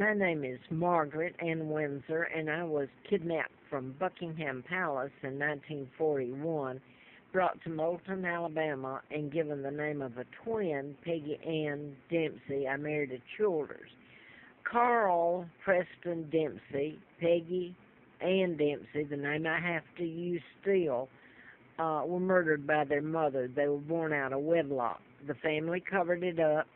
My name is Margaret Ann Windsor, and I was kidnapped from Buckingham Palace in 1941, brought to Moulton, Alabama, and given the name of a twin, Peggy Ann Dempsey. I married a Childers. Carl Preston Dempsey, Peggy Ann Dempsey, the name I have to use still, were murdered by their mother. They were born out of wedlock. The family covered it up,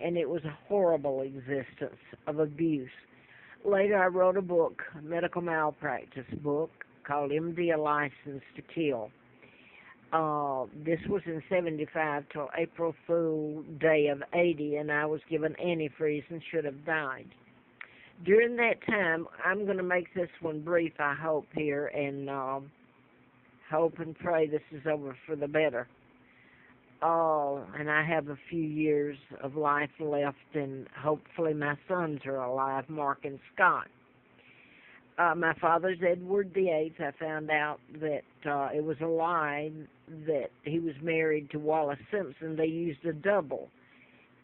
and it was a horrible existence of abuse. Later, I wrote a book, a medical malpractice book, called MD, A License to Kill. This was in 75 till April Fool Day of 80, and I was given antifreeze and should have died. During that time, I'm going to make this one brief, I hope, here, and hope and pray this is over for the better. And I have a few years of life left, and hopefully my sons are alive, Mark and Scott. My father's Edward VIII. I found out that it was a lie that he was married to Wallace Simpson. They used a double.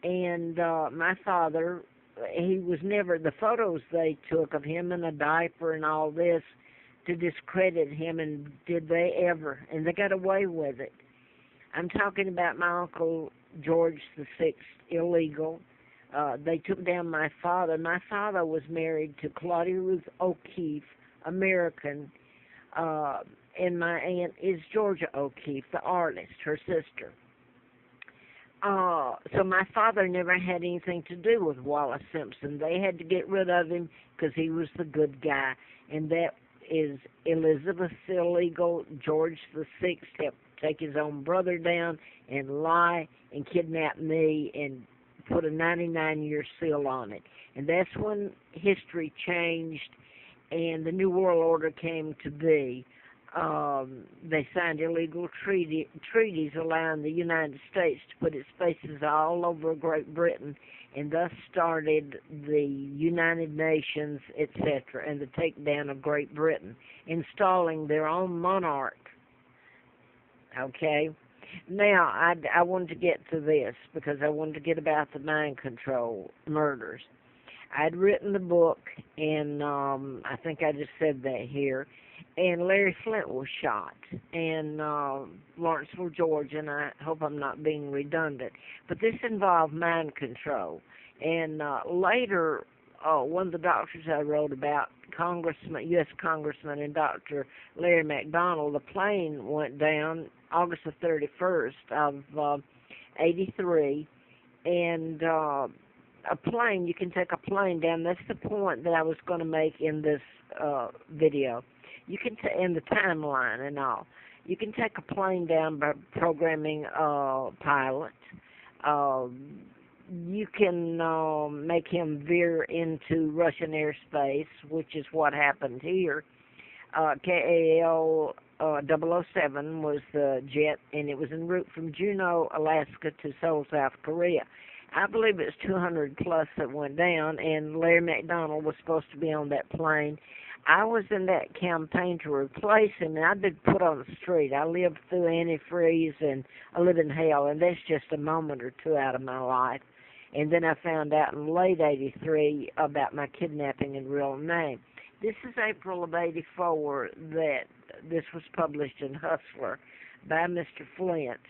And my father, he was never, the photos they took of him in a diaper and all this to discredit him, and did they ever? And they got away with it. I'm talking about my Uncle George VI, illegal. They took down my father. My father was married to Claudia Ruth O'Keefe, American, and my aunt is Georgia O'Keefe, the artist, her sister. So my father never had anything to do with Wallace Simpson. They had to get rid of him because he was the good guy, and that is Elizabeth's illegal. George VI helped take his own brother down and lie and kidnap me and put a 99-year seal on it. And that's when history changed and the New World Order came to be. They signed illegal treaties allowing the United States to put its faces all over Great Britain, and thus started the United Nations, etc., and the takedown of Great Britain, installing their own monarch. Okay? Now, I wanted to get to this because I wanted to get about the mind control murders. I'd written the book, and I think I just said that here, and Larry Flynt was shot in Lawrenceville, Georgia, and I hope I'm not being redundant. But this involved mind control. And later, one of the doctors I wrote about, U.S. Congressman and Dr. Larry McDonald, the plane went down August the 31st of 83, and a plane, you can take a plane down. That's the point that I was going to make in this video. You can, in the timeline and all. You can take a plane down by programming a pilot. You can make him veer into Russian airspace, which is what happened here. KAL 007 was the jet, and it was en route from Juneau, Alaska to Seoul, South Korea. I believe it's 200 plus that went down, and Larry McDonald was supposed to be on that plane. I was in that campaign to replace him, and I've been put on the street. I lived through antifreeze, and I live in hell, and that's just a moment or two out of my life. And then I found out in late 83 about my kidnapping and real name. This is April of 84 that this was published in Hustler by Mr. Flynt.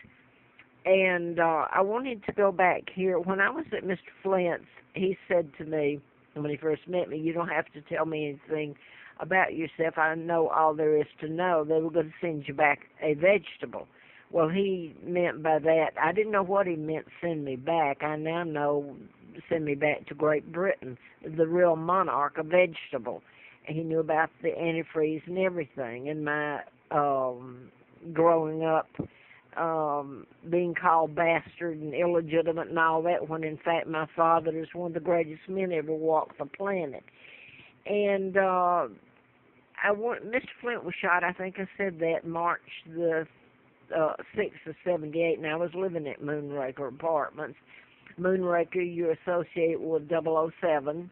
And I wanted to go back here. When I was at Mr. Flynt's, he said to me, when he first met me, you don't have to tell me anything about yourself. I know all there is to know. They were going to send you back a vegetable. Well, he meant by that, I didn't know what he meant, send me back. I now know, send me back to Great Britain, the real monarch, a vegetable. And he knew about the antifreeze and everything. And my growing up, being called bastard and illegitimate and all that, when in fact my father is one of the greatest men ever walked the planet. And Mr. Flynt was shot, I think I said that, March the 6th of 78, and I was living at Moonraker Apartments. Moonraker, you associate with 007.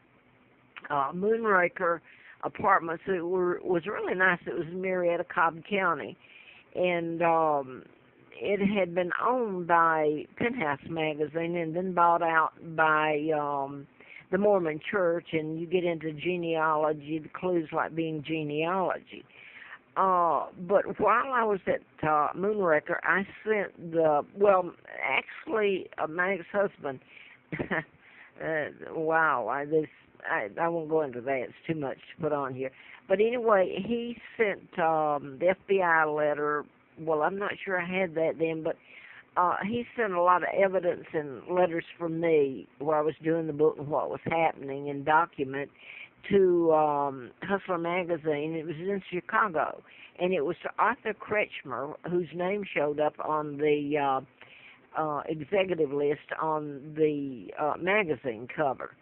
Moonraker Apartments, it was really nice. It was in Marietta, Cobb County. And it had been owned by Penthouse Magazine and then bought out by the Mormon Church, and you get into genealogy, the clues like being genealogy. But while I was at Moonraker, I sent my ex-husband, wow, I won't go into that. It's too much to put on here. But anyway, he sent the FBI letter. Well, I'm not sure I had that then, but he sent a lot of evidence and letters from me where I was doing the book and what was happening and document to Hustler magazine. It was in Chicago, and it was to Arthur Kretschmer, whose name showed up on the executive list on the magazine cover.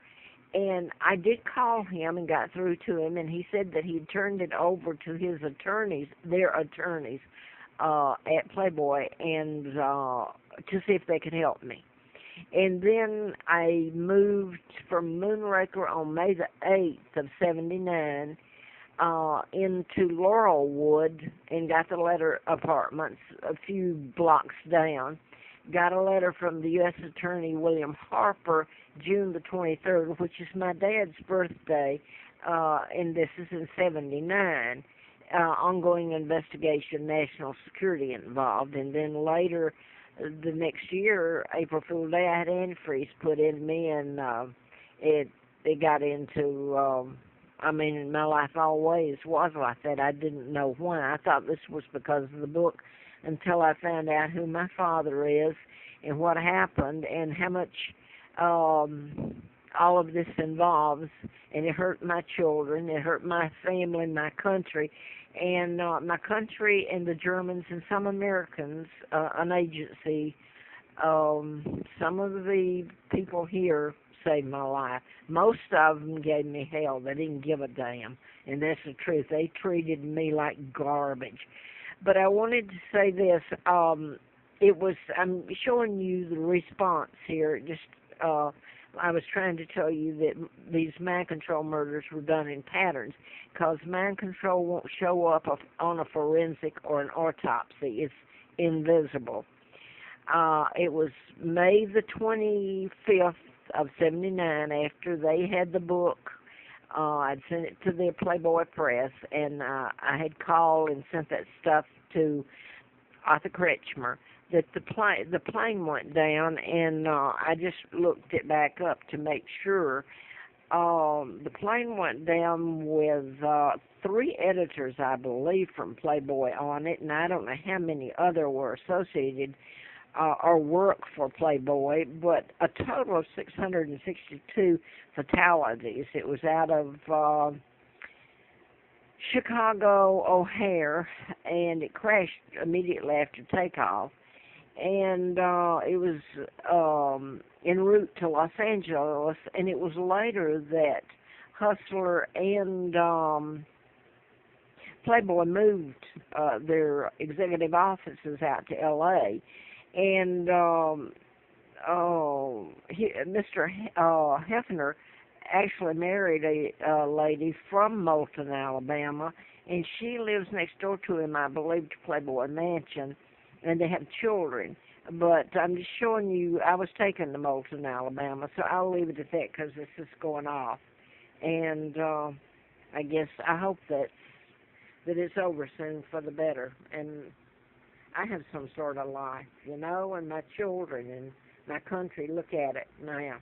And I did call him and got through to him, and he said that he'd turned it over to his attorneys, their attorneys, at Playboy, and to see if they could help me. And then I moved from Moonraker on May the 8th of 79 into Laurelwood and got the letter apartments a few blocks down. Got a letter from the U.S. Attorney William Harper, June the 23rd, which is my dad's birthday, and this is in 79. Ongoing investigation, national security involved. And then later, the next year, April Fool's Day, I had antifreeze put in me, and it got into, my life always was like that. I didn't know why. I thought this was because of the book until I found out who my father is and what happened and how much all of this involves. And it hurt my children, it hurt my family, my country, and my country and the Germans and some Americans, an agency. Some of the people here saved my life. Most of them gave me hell. They didn't give a damn, and that's the truth. They treated me like garbage. But I wanted to say this. I'm showing you the response here. Just I was trying to tell you that these mind control murders were done in patterns, because mind control won't show up on a forensic or an autopsy. It's invisible. It was May the 25th of 79, after they had the book. I'd sent it to the Playboy Press, and I had called and sent that stuff to Arthur Kretschmer, that the plane went down, and I just looked it back up to make sure. The plane went down with 3 editors, I believe, from Playboy on it, and I don't know how many other were associated or work for Playboy, but a total of 662 fatalities. It was out of Chicago O'Hare, and it crashed immediately after takeoff. And it was en route to Los Angeles, and it was later that Hustler and Playboy moved their executive offices out to L.A., and Mr. Hefner actually married a lady from Moulton, Alabama, and she lives next door to him, I believe, to Playboy Mansion, and they have children. But I'm just showing you, I was taken to Moulton, Alabama, so I'll leave it at that because this is going off. And I hope that it's over soon for the better. And I have some sort of life, and my children and my country look at it now.